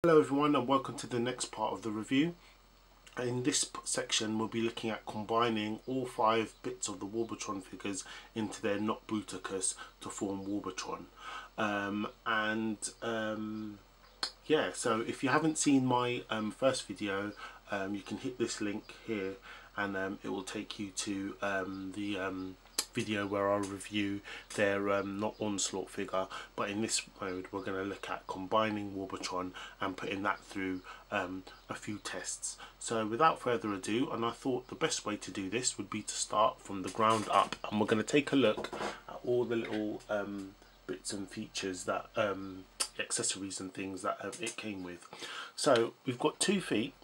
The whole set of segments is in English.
Hello everyone and welcome to the next part of the review. In this section we'll be looking at combining all 5 bits of the Warbotron figures into their not Bruticus to form Warbotron. Yeah, so if you haven't seen my first video, you can hit this link here and it will take you to the video where I'll review their not Onslaught figure, but in this mode we're going to look at combining Warbotron and putting that through a few tests. So without further ado, and I thought the best way to do this would be to start from the ground up, and we're going to take a look at all the little bits and features, that accessories and things that it came with. So we've got 2 feet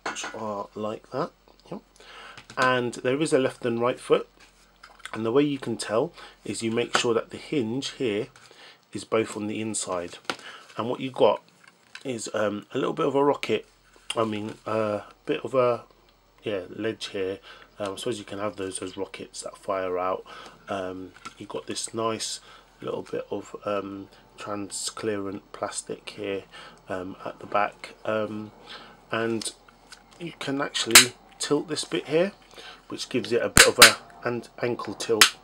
which are like that, yep. And there is a left and right foot. And the way you can tell is you make sure that the hinge here is both on the inside. And what you got is a little bit of a rocket, a bit of a ledge here. I suppose you can have those rockets that fire out. You've got this nice little bit of transparent plastic here at the back. And you can actually tilt this bit here, which gives it a bit of a ankle tilt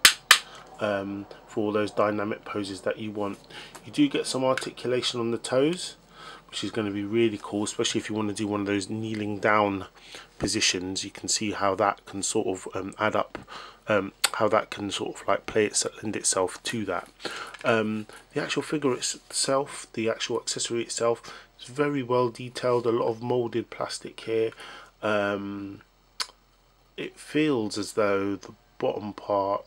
for all those dynamic poses that you want. You do get some articulation on the toes, which is going to be really cool, especially if you want to do one of those kneeling down positions. You can see how that can sort of add up, how that can sort of like lend itself to that. The actual figure itself, the actual accessory itself, is very well detailed. A lot of molded plastic here. It feels as though the bottom part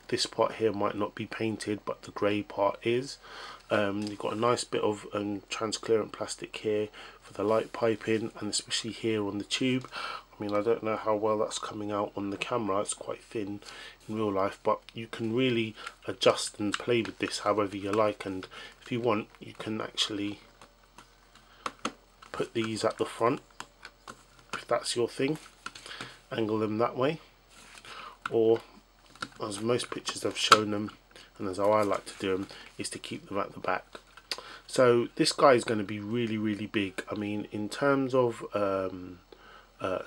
this part here might not be painted, but the grey part is. You've got a nice bit of transparent plastic here for the light piping, and especially here on the tube. I don't know how well that's coming out on the camera, it's quite thin in real life, but you can really adjust and play with this however you like. And if you want, you can actually put these at the front if that's your thing, angle them that way, or as most pictures have shown them, and as how I like to do them, is to keep them at the back. So this guy is going to be really big. In terms of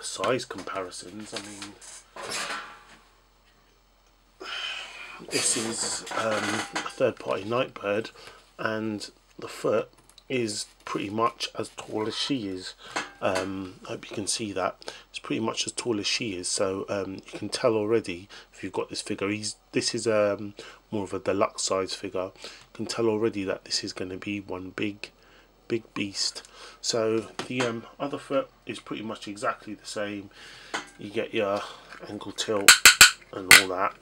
size comparisons, this is a third-party Nightbird, and the foot is pretty much as tall as she is. I hope you can see that. It's pretty much as tall as she is, so you can tell already if you've got this figure. This is more of a deluxe size figure. You can tell already that this is going to be one big beast. So the other foot is pretty much exactly the same. You get your ankle tilt and all that,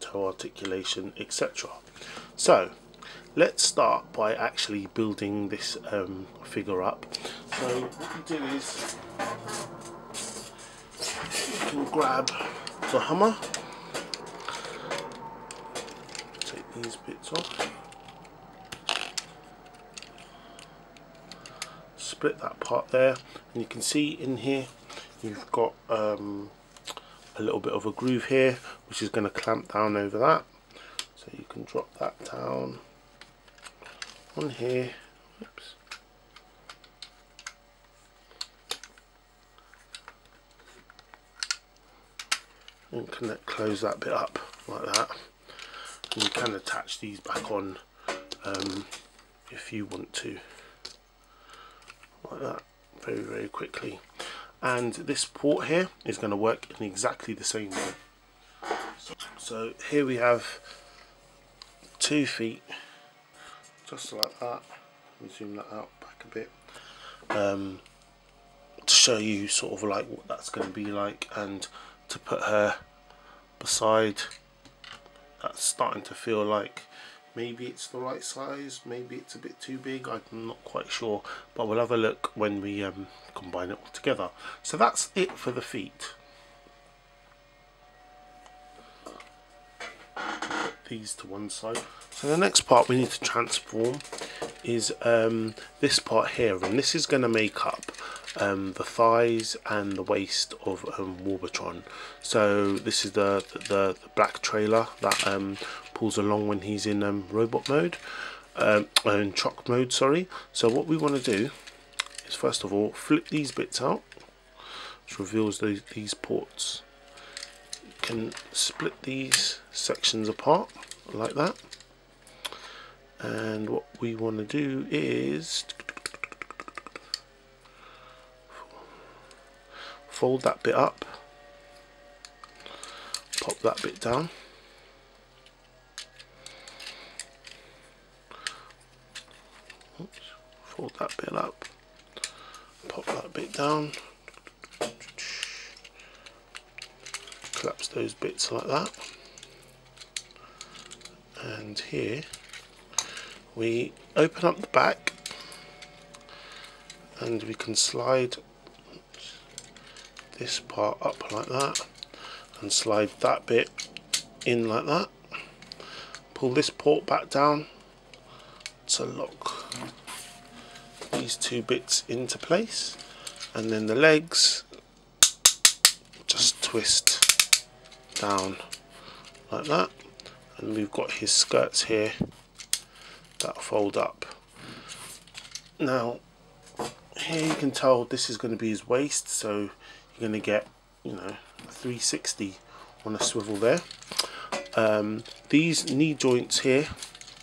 toe articulation, etc. So let's start by actually building this figure up. So what you do is you can grab the hammer, take these bits off, split that part there, and you can see in here you've got a little bit of a groove here, which is going to clamp down over that. So you can drop that down on here. Oops. And close that bit up like that, and you can attach these back on if you want to, like that, very quickly. And this port here is going to work in exactly the same way. So here we have 2 feet, just like that. Let me zoom that out back a bit to show you sort of like what that's going to be like. And to put her beside, that's starting to feel like maybe it's the right size, maybe it's a bit too big, I'm not quite sure, but we'll have a look when we combine it all together. So that's it for the feet. Put these to one side. So the next part we need to transform is this part here, and this is going to make up the thighs and the waist of Warbotron. So this is the black trailer that pulls along when he's in robot mode. in truck mode, sorry. So what we want to do is first of all flip these bits out, which reveals these ports. You can split these sections apart like that, and what we want to do is fold that bit up, pop that bit down, oops, fold that bit up, pop that bit down, collapse those bits like that, and here we open up the back and we can slide this part up like that and slide that bit in like that, pull this port back down to lock these two bits into place, and then the legs just twist down like that, and we've got his skirts here that fold up. Now here you can tell this is going to be his waist, so you're going to get, you know, 360 on a swivel there. These knee joints here,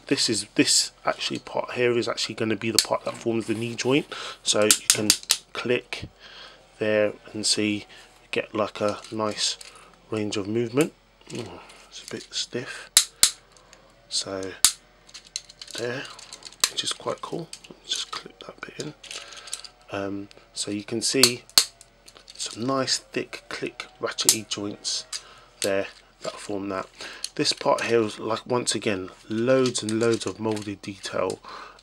this actually part here is actually going to be the part that forms the knee joint, so you can click there and see you get like a nice range of movement. It's a bit stiff, so there, which is quite cool. Just clip that bit in. So you can see some nice thick click ratchety joints there that form that. This part here is like, once again, loads and loads of molded detail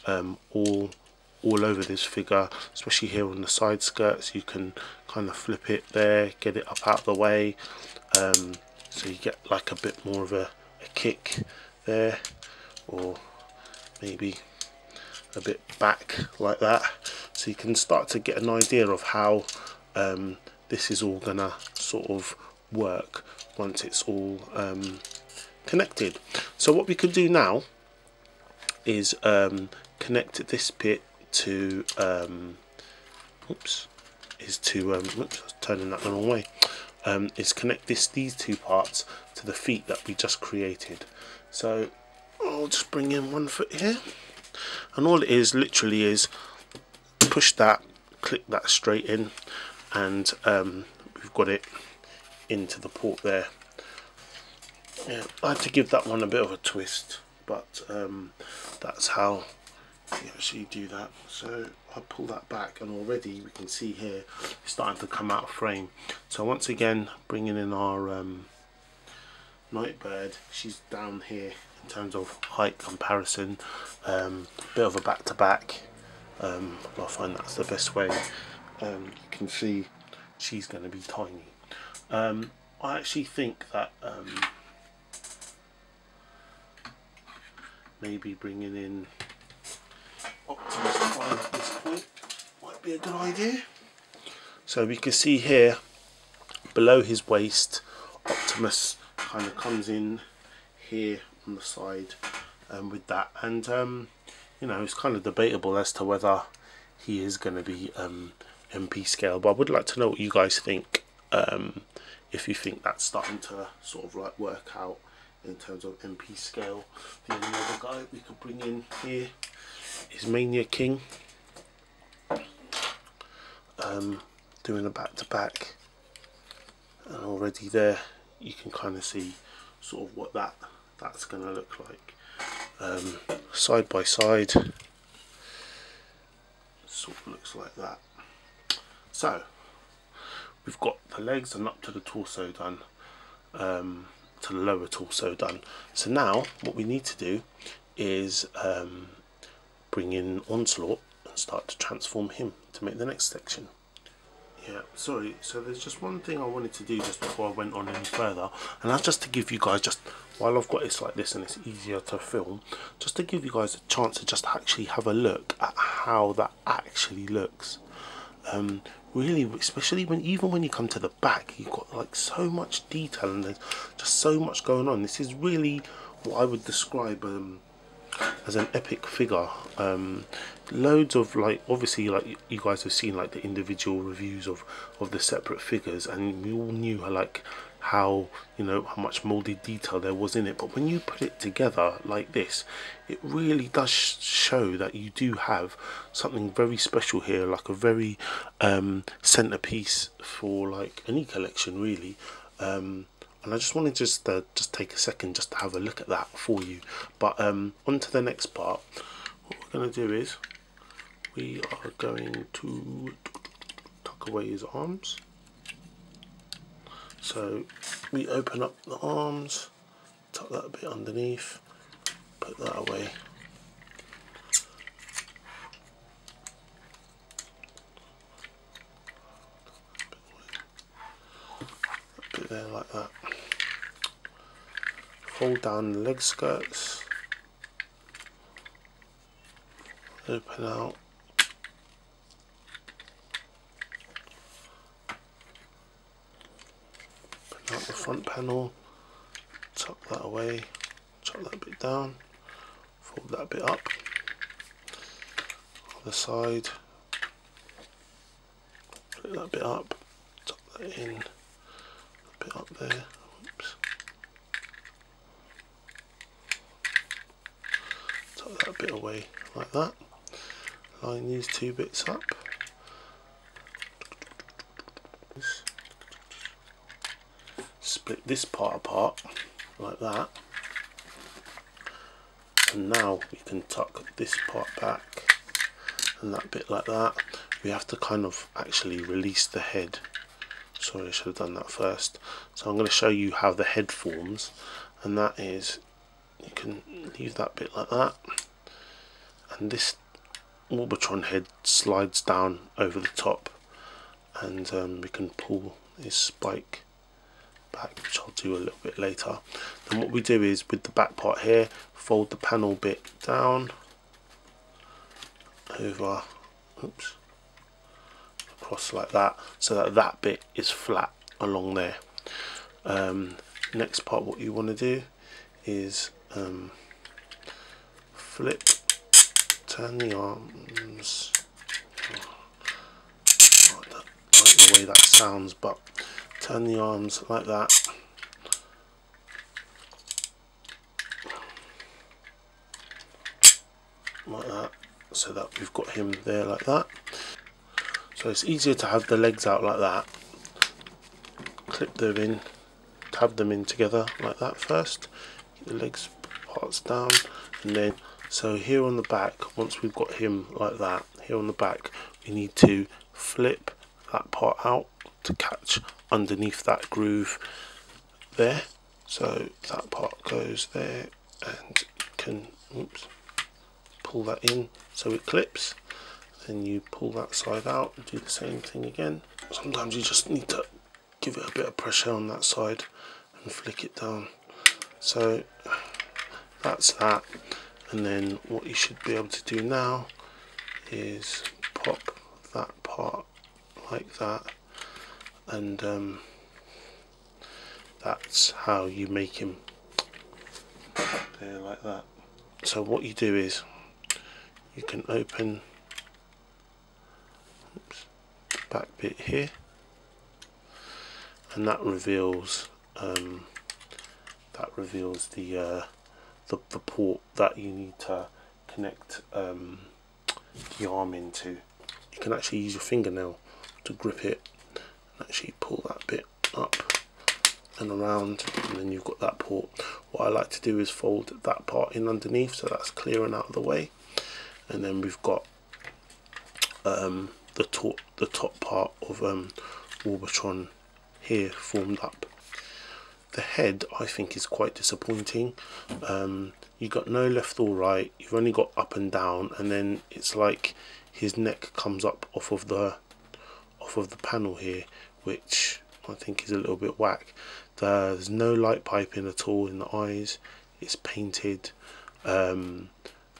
all over this figure, especially here on the side skirts. You can kind of flip it there, get it up out of the way, so you get like a bit more of a kick there, or maybe a bit back like that, so you can start to get an idea of how this is all gonna sort of work once it's all connected. So what we could do now is connect this bit to oops, turning that the wrong way, is connect these two parts to the feet that we just created. So I'll just bring in one foot here, and all it is literally is push that, click that straight in, and we've got it into the port there. Yeah, I had to give that one a bit of a twist, but that's how you actually do that. So I pull that back, and already we can see here it's starting to come out of frame. So once again, bringing in our Nightbird, she's down here in terms of height comparison, bit of a back to back. I find that's the best way. You can see she's going to be tiny. I actually think that maybe bringing in Optimus Prime at this point might be a good idea. So we can see here below his waist, Optimus kind of comes in here on the side with that, and you know, it's kind of debatable as to whether he is going to be MP scale, but I would like to know what you guys think, if you think that's starting to sort of like work out in terms of MP scale. The only other guy we could bring in here is Mania King, doing a back to back, and already there you can kind of see sort of what that's going to look like. Side by side, sort of looks like that. So we've got the legs and up to the torso done, to the lower torso done. So now what we need to do is bring in Onslaught and start to transform him to make the next section. Yeah, sorry, so there's just one thing I wanted to do just before I went on any further, and that's just to give you guys, just while I've got this like this and it's easier to film, just to give you guys a chance to just actually have a look at how that actually looks. Really, especially even when you come to the back, you've got like so much detail and there's just so much going on. This is really what I would describe as an epic figure. Loads of, like, obviously, like, you guys have seen like the individual reviews of the separate figures, and we all knew how you know how much molded detail there was in it, but when you put it together like this, it really does show that you do have something very special here, like a very centerpiece for like any collection really. And I just wanted to just take a second just to have a look at that for you. But on to the next part. What we're going to do is we are going to tuck away his arms. So we open up the arms, tuck that a bit underneath, put that away. A bit there like that. Fold down the leg skirts, open out, open out the front panel, tuck that away, tuck that bit down, fold that bit up, other side, flip that bit up, tuck that in, a bit up there, oops. Tuck that bit away like that, line these two bits up, split this part apart like that, and now we can tuck this part back and that bit like that. We have to kind of actually release the head. Sorry, I should have done that first. So I'm going to show you how the head forms, and that is, you can leave that bit like that, and this Warbotron head slides down over the top, and we can pull his spike back, which I'll do a little bit later. Then what we do is, with the back part here, fold the panel bit down over, oops, across like that, so that that bit is flat along there. Next part, what you want to do is flip, turn the arms, I don't like the way that sounds, but turn the arms like that, so that we've got him there like that. So it's easier to have the legs out like that, clip them in, tab them in together like that first, get the legs parts down, and then so here on the back, once we've got him like that, here on the back we need to flip that part out to catch underneath that groove there. So that part goes there, and you can, oops, pull that in so it clips. Then you pull that side out and do the same thing again. Sometimes you just need to give it a bit of pressure on that side and flick it down. So that's that. And then what you should be able to do now is pop that part like that, and that's how you make him there like that. So what you do is you can open, oops, the back bit here, and that reveals the port that you need to connect the arm into. You can actually use your fingernail to grip it and actually pull that bit up and around, and then you've got that port. What I like to do is fold that part in underneath, so that's clearing out of the way, and then we've got the top part of Warbotron here formed up. The head, I think, is quite disappointing. You got no left or right, you've only got up and down, and then it's like his neck comes up off of the panel here, which I think is a little bit whack. There's no light piping at all in the eyes, it's painted, and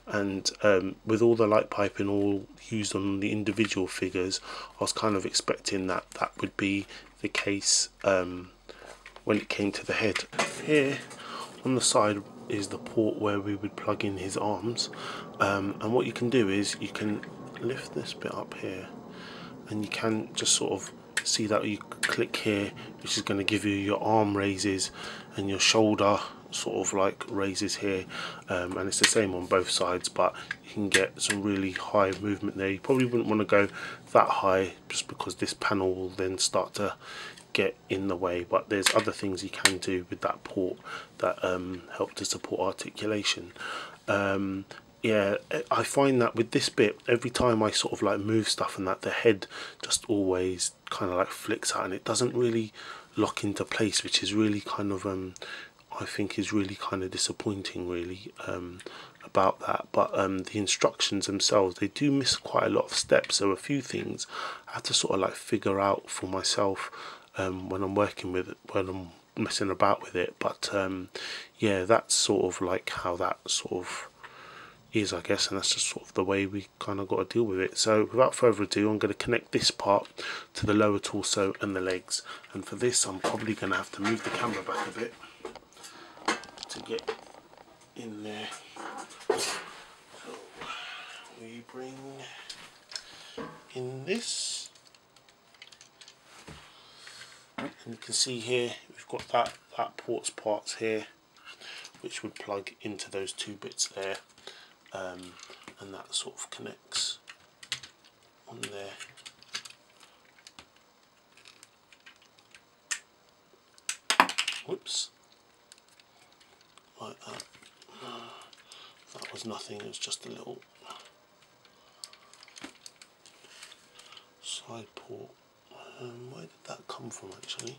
with all the light piping all used on the individual figures, I was kind of expecting that would be the case when it came to the head. Here on the side is the port where we would plug in his arms, and what you can do is you can lift this bit up here, and you can just sort of see that you click here, which is going to give you your arm raises and your shoulder sort of like raises here, and it's the same on both sides, but you can get some really high movement there. You probably wouldn't want to go that high just because this panel will then start to get in the way, but there's other things you can do with that port that help to support articulation. Yeah, I find that with this bit, every time I sort of like move stuff and that, the head just always kind of like flicks out and it doesn't really lock into place, which is really kind of I think is really kind of disappointing really about that. But the instructions themselves, they do miss quite a lot of steps, so a few things I have to sort of like figure out for myself when I'm working with it, when I'm messing about with it. But yeah, that's sort of like how that sort of is, I guess, and that's just sort of the way we kind of got to deal with it. So without further ado, I'm going to connect this part to the lower torso and the legs, and for this I'm probably going to have to move the camera back a bit to get in there. So we bring in this, and you can see here we've got that parts here which would plug into those two bits there. And that sort of connects on there. Whoops, like that. That was nothing, it was just a little side port. Where did that come from actually?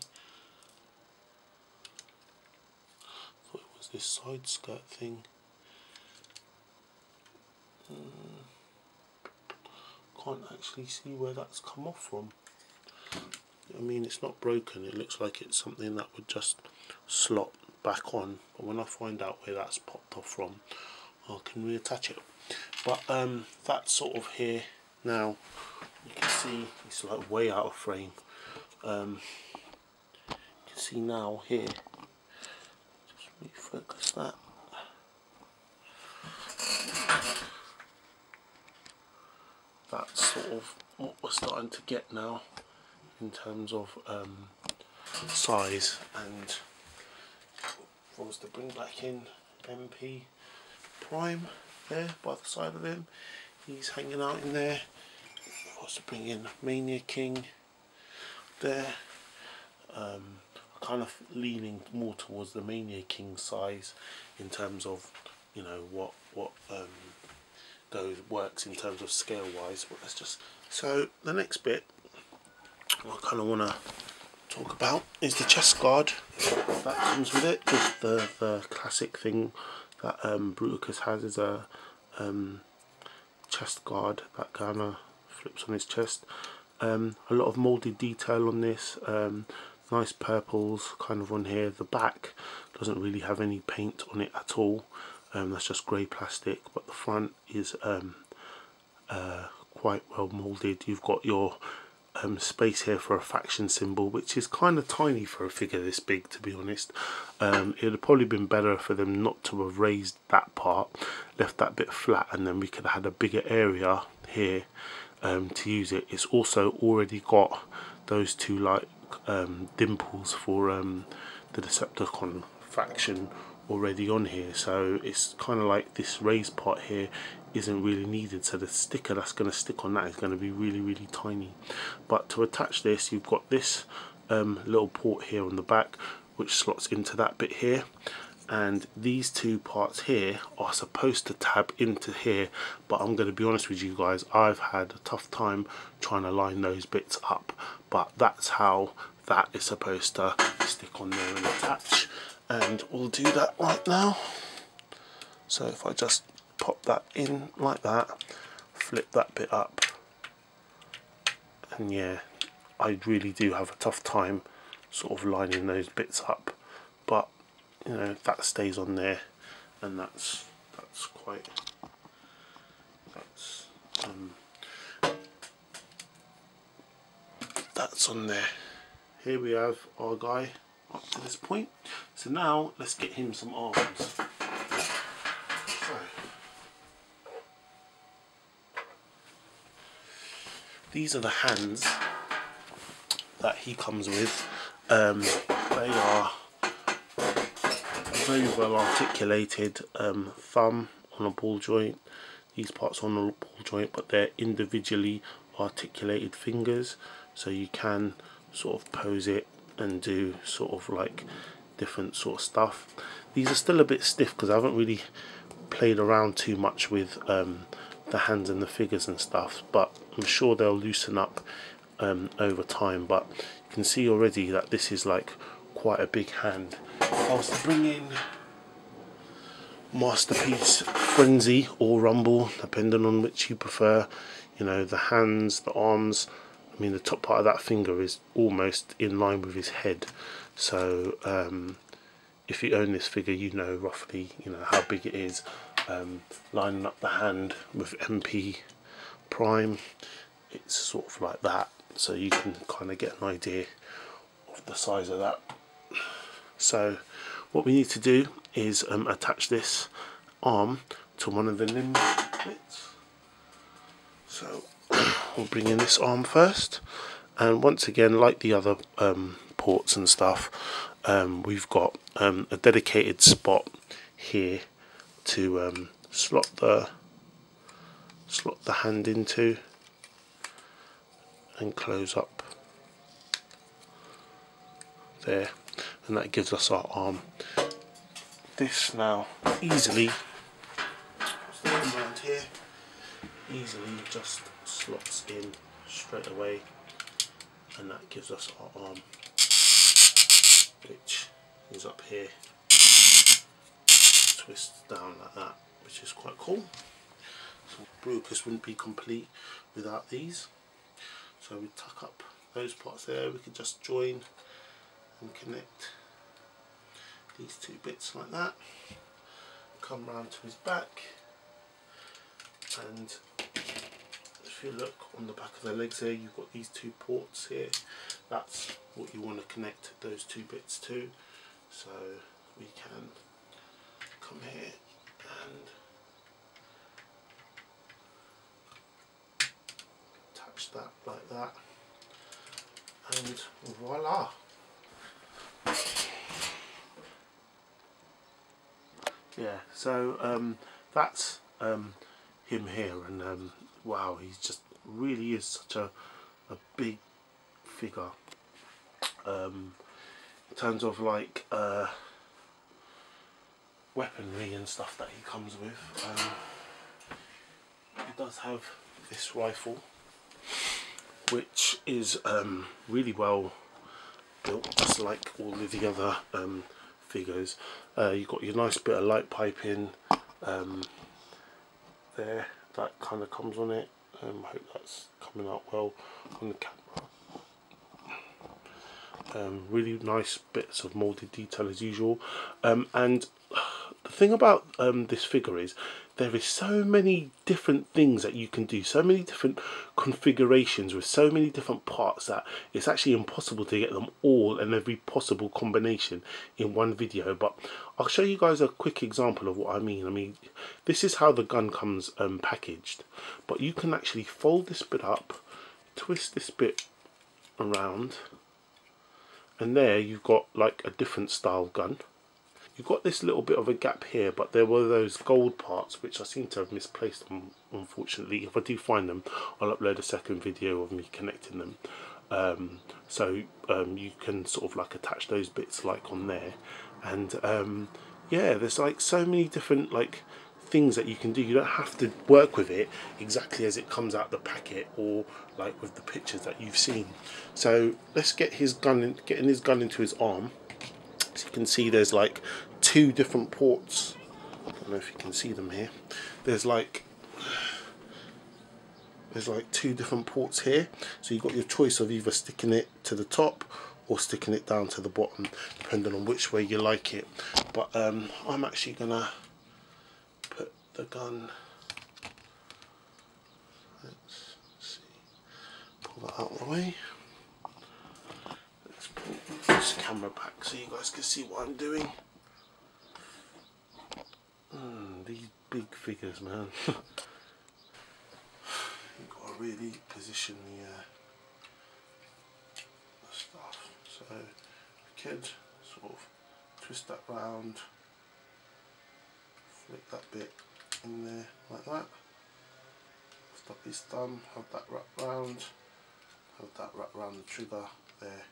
I thought it was this side skirt thing. Can't actually see where that's come off from. I mean, it's not broken, it looks like it's something that would just slot back on, but when I find out where that's popped off from, I can reattach it. But that's sort of here now. You can see it's like way out of frame. You can see now here, just refocus that. That's sort of what we're starting to get now in terms of size. And if I was to bring back in MP Prime there by the side of him, he's hanging out in there. If I was to bring in Mania King there, I'm kind of leaning more towards the Mania King size in terms of, you know, what works in terms of scale wise. But let's just, so the next bit I kind of want to talk about is the chest guard that comes with it. Just the classic thing that Bruticus has is a chest guard that kind of flips on his chest. A lot of moulded detail on this, nice purples kind of on here. The back doesn't really have any paint on it at all. That's just grey plastic, but the front is quite well moulded. You've got your space here for a faction symbol, which is kind of tiny for a figure this big, to be honest. It would have probably been better for them not to have raised that part, left that bit flat, and then we could have had a bigger area here to use it. It's also already got those two like dimples for the Decepticon faction already on here, so it's kind of like this raised part here isn't really needed, so the sticker that's going to stick on that is going to be really tiny. But to attach this, you've got this little port here on the back which slots into that bit here, and these two parts here are supposed to tab into here, but I'm going to be honest with you guys, I've had a tough time trying to line those bits up, but that's how that is supposed to stick on there and attach. And we'll do that right now. So if I just pop that in like that, flip that bit up, and yeah, I really do have a tough time sort of lining those bits up, but you know, that stays on there, and that's on there. Here we have our guy up to this point. So now let's get him some arms. these are the hands that he comes with. They are very well articulated, thumb on a ball joint, these parts on a ball joint, but they're individually articulated fingers, so you can sort of pose it and do sort of like different sort of stuff. These are still a bit stiff because I haven't really played around too much with the hands and the figures and stuff, but I'm sure they'll loosen up over time. But you can see already that this is like quite a big hand. I was to bring in Masterpiece Frenzy or Rumble, depending on which you prefer. You know, the hands, the arms, I mean the top part of that finger is almost in line with his head, so if you own this figure, you know roughly, you know, how big it is. Lining up the hand with MP Prime, it's sort of like that, so you can kind of get an idea of the size of that. So what we need to do is attach this arm to one of the limb bits. So we'll bring in this arm first, and once again, like the other ports and stuff, we've got a dedicated spot here to slot the hand into and close up there, and that gives us our arm. This now easily around here, easily just slots in straight away, and that gives us our arm, which is up here, twists down like that, which is quite cool. So Bruticus wouldn't be complete without these, so we tuck up those parts there. We could just join and connect these two bits like that, come round to his back, and if you look on the back of the legs there, you've got these two ports here. That's what you want to connect those two bits to. So we can come here and attach that like that, and voila. Yeah, so that's him here, and wow, he's just really is such a big figure. In terms of like weaponry and stuff that he comes with, he does have this rifle, which is really well built, just like all of the other figures. You've got your nice bit of light piping there that kind of comes on it. I hope that's coming out well on the camera. Really nice bits of moulded detail as usual, and the thing about this figure is there is so many different things that you can do, so many different configurations with so many different parts, that it's actually impossible to get them all and every possible combination in one video. But I'll show you guys a quick example of what I mean. I mean, this is how the gun comes packaged, but you can actually fold this bit up, twist this bit around, and there you've got like a different style gun. You've got this little bit of a gap here, but there were those gold parts which I seem to have misplaced them, unfortunately. If I do find them, I'll upload a second video of me connecting them. So you can sort of like attach those bits like on there, and yeah, there's like so many different like things that you can do. You don't have to work with it exactly as it comes out the packet, or like with the pictures that you've seen. So let's get his gun in, getting his gun into his arm. So you can see there's like two different ports. I don't know if you can see them here. There's like two different ports here. So you've got your choice of either sticking it to the top or sticking it down to the bottom, depending on which way you like it. But I'm actually gonna put the gun, let's see, pull that out of the way. Let's pull this camera back so you guys can see what I'm doing. These big figures, man. You've got to really position the stuff. So we could sort of twist that round, flick that bit in there like that, stop his thumb, have that wrap round, have that wrap round the trigger there.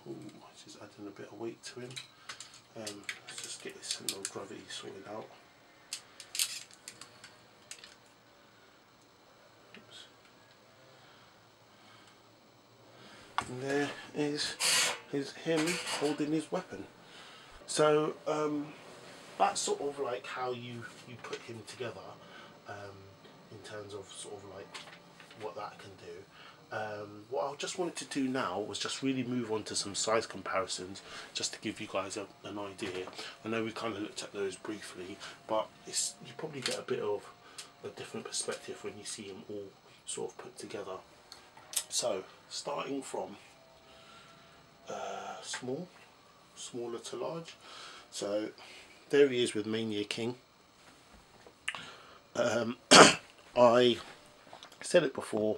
Ooh, just adding a bit of weight to him. Let's just get his centre of gravity sorted out. Oops. And there is him holding his weapon. So that's sort of like how you put him together, in terms of sort of like what that can do. What I just wanted to do now was just really move on to some size comparisons, just to give you guys an idea. I know we kind of looked at those briefly, but you probably get a bit of a different perspective when you see them all sort of put together. So starting from smaller to large. So there he is with Mania King. I said it before,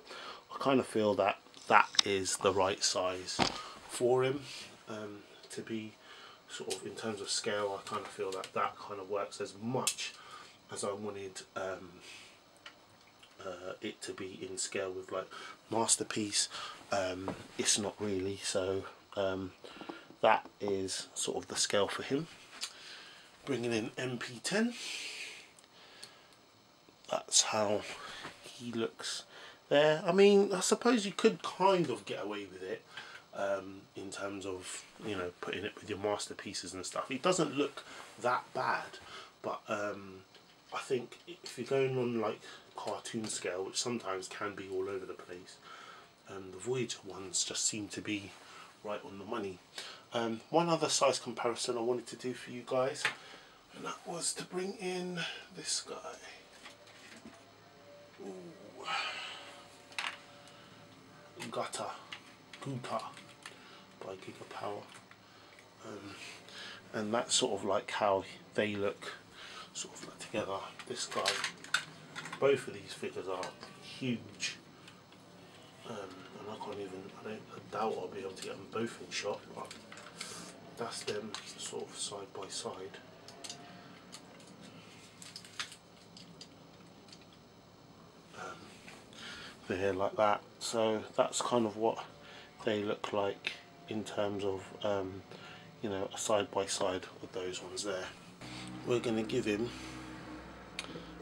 I kind of feel that that is the right size for him, to be sort of, in terms of scale, I kind of feel that that kind of works as much as I wanted it to be in scale with like Masterpiece. It's not really, so that is sort of the scale for him. Bringing in MP10, that's how he looks there. I mean, I suppose you could kind of get away with it, in terms of, you know, putting it with your Masterpieces and stuff. It doesn't look that bad, but I think if you're going on like cartoon scale, which sometimes can be all over the place, the Voyager ones just seem to be right on the money. One other size comparison I wanted to do for you guys, and that was to bring in this guy. Ooh. Guta by Gigapower, and that's sort of like how they look sort of like together. This guy, both of these figures are huge, and I doubt I'll be able to get them both in shot, but that's them sort of side by side. There like that. So that's kind of what they look like in terms of you know, a side by side with those ones there. We're going to give him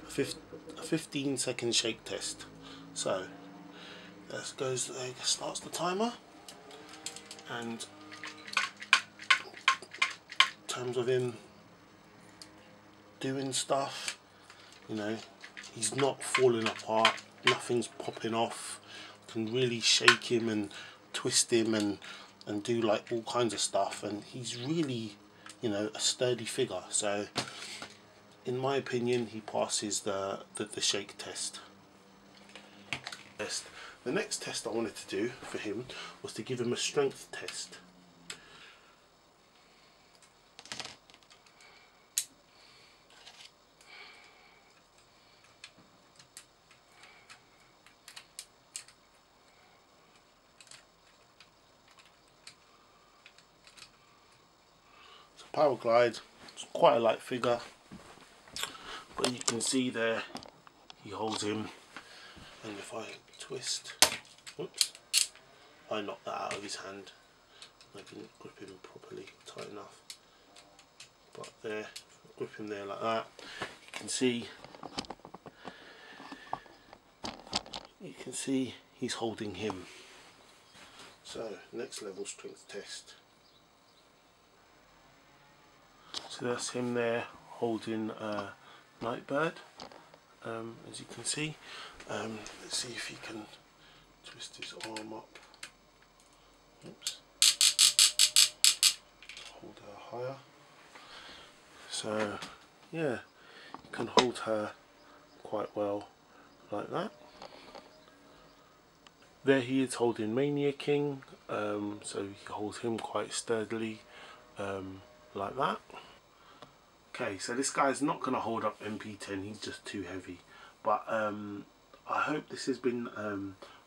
a 15-second shake test. So there goes, starts the timer, and in terms of him doing stuff, you know, he's not falling apart, nothing's popping off. Can really shake him and twist him and do like all kinds of stuff, and he's really, you know, a sturdy figure. So in my opinion, he passes the shake test. The next test I wanted to do for him was to give him a strength test. Power Glide, it's quite a light figure, but you can see there he holds him, and if I twist, whoops, I knocked that out of his hand. I didn't grip him properly tight enough, but there, grip him there like that, you can see he's holding him. So next level strength test. So that's him there holding Nightbird, as you can see. Let's see if he can twist his arm up. Oops. Hold her higher. So yeah, you can hold her quite well like that. There he is holding Mania King, so he holds him quite sturdily, like that. Okay, so this guy's not going to hold up MP10, he's just too heavy, but I hope this has been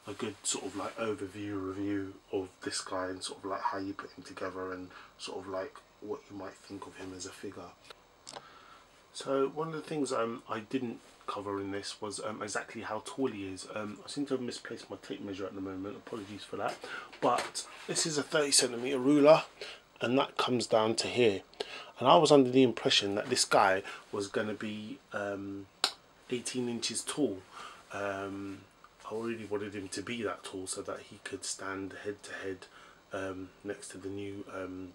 a good sort of like overview review of this guy, and sort of like how you put him together, and sort of like what you might think of him as a figure. So one of the things I didn't cover in this was exactly how tall he is. I seem to have misplaced my tape measure at the moment, apologies for that, but this is a 30cm ruler, and that comes down to here, and I was under the impression that this guy was going to be 18 inches tall. I really wanted him to be that tall so that he could stand head to head next to the new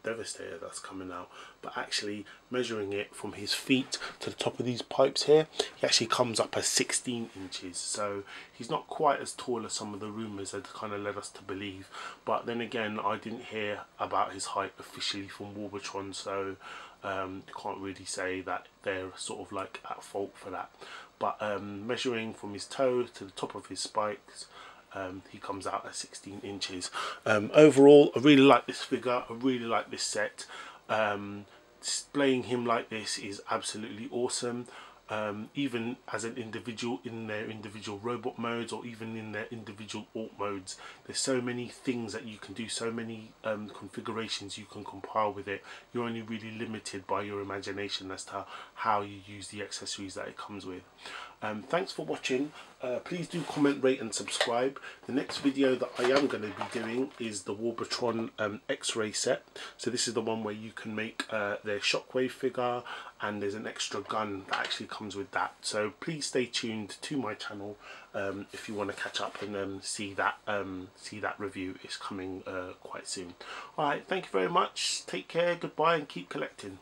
Devastator that's coming out, but actually measuring it from his feet to the top of these pipes here, he actually comes up as 16 inches, so he's not quite as tall as some of the rumours had kind of led us to believe. But then again, I didn't hear about his height officially from Warbotron, so you can't really say that they're sort of like at fault for that. But measuring from his toe to the top of his spikes, he comes out at 16 inches. Overall, I really like this figure, I really like this set. Displaying him like this is absolutely awesome. Even as an individual in their individual robot modes, or even in their individual alt modes, there's so many things that you can do, so many configurations you can compile with it. You're only really limited by your imagination as to how you use the accessories that it comes with. Thanks for watching. Please do comment, rate and subscribe. The next video that I am going to be doing is the Warbotron X-ray set. So this is the one where you can make their shockwave figure, and there's an extra gun that actually comes with that. So please stay tuned to my channel if you want to catch up and see that review. Is coming quite soon. Alright, thank you very much, take care, goodbye, and keep collecting.